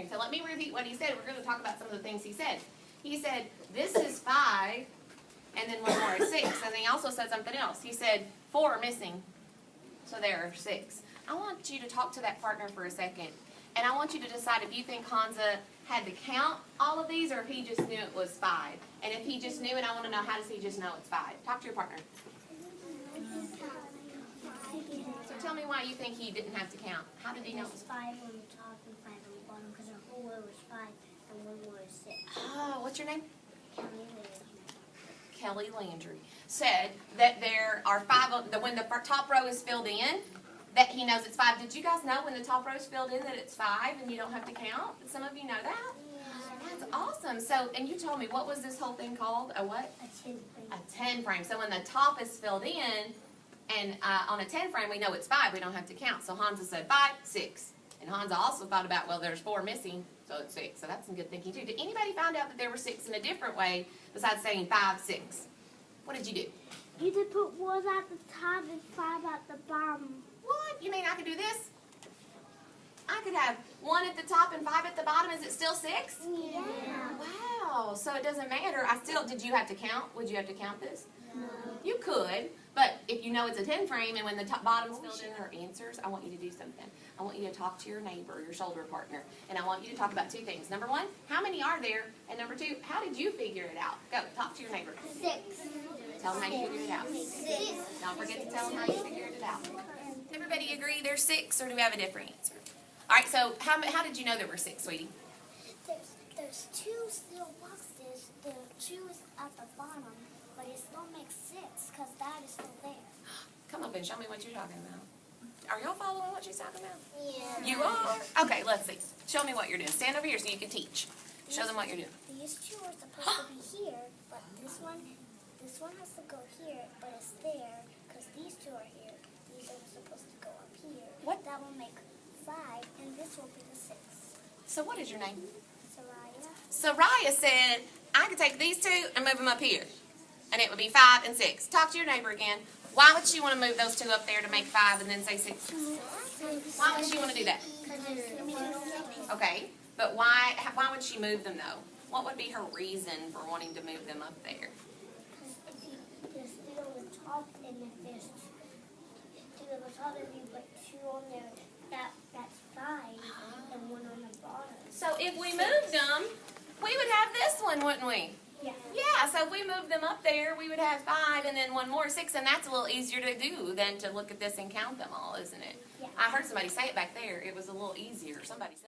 frame. So let me repeat what he said. We're going to talk about some of the things he said. He said, this is 5, and then one more is 6. And then he also said something else. He said, 4 are missing, so there are 6. I want you to talk to that partner for a second, and I want you to decide if you think Hansa had to count all of these or if he just knew it was 5. And if he just knew it, I want to know, how does he just know it's 5? Talk to your partner. So tell me why you think he didn't have to count. How did he know? There's 5 on the top and 5 on the bottom because the whole row is 5 and one row is 6. Oh, what's your name? Kelly Landry. Kelly Landry said that there are 5, when the top row is filled in, that he knows it's 5. Did you guys know when the top row is filled in that it's 5 and you don't have to count? Did some of you know that? Yeah. That's awesome. So, and you told me, what was this whole thing called? A what? A 10 frame. A 10 frame. So when the top is filled in, and on a 10 frame we know it's 5, we don't have to count. So Hansa said 5, 6. And Hansa also thought about, well, there's 4 missing, so it's 6. So that's some good thinking too. Did anybody find out that there were 6 in a different way besides saying 5, 6? What did you do? You did put 1 at the top and 5 at the bottom. What? You mean I could do this? I could have 1 at the top and 5 at the bottom. Is it still 6? Yeah. Wow. So it doesn't matter. Did you have to count? Would you have to count this? No. You could, but if you know it's a 10 frame and when the top bottom's filled in are answers, I want you to do something. I want you to talk to your neighbor, your shoulder partner, and I want you to talk about 2 things. Number 1, how many are there? And number 2, how did you figure it out? Go, talk to your neighbor. 6. Tell them how you figured it out. 6. Don't forget to tell them how you figured it out. Everybody agree there's 6, or do we have a different answer? All right, so how did you know there were 6, sweetie? There's 2 little boxes. The 2 is at the bottom, but it still makes 6 because that is still there. Come up and show me what you're talking about. Are y'all following what she's talking about? Yeah. You are? Okay, let's see. Show me what you're doing. Stand over here so you can teach. Show them what you're doing. These 2 are supposed to be here, but this one has to go here, but it's there because these 2 are here. These are supposed to go up here. What? That will make 5, and this will be the 6. So what is your name? Soraya. Soraya said, I could take these 2 and move them up here. And it would be 5 and 6. Talk to your neighbor again. Why would she want to move those 2 up there to make 5 and then say 6? Why would she want to do that? Okay, but why would she move them though? What would be her reason for wanting to move them up there? There's 3 on the top, and if there's 2 on the top, if you put 2 on there, that's 5, and 1 on the bottom. So if we moved them, we would have this one, wouldn't we? Yeah. Yeah, so if we moved them up there, we would have 5 and then 1 more, 6, and that's a little easier to do than to look at this and count them all, isn't it? Yeah. I heard somebody say it back there. It was a little easier. Somebody said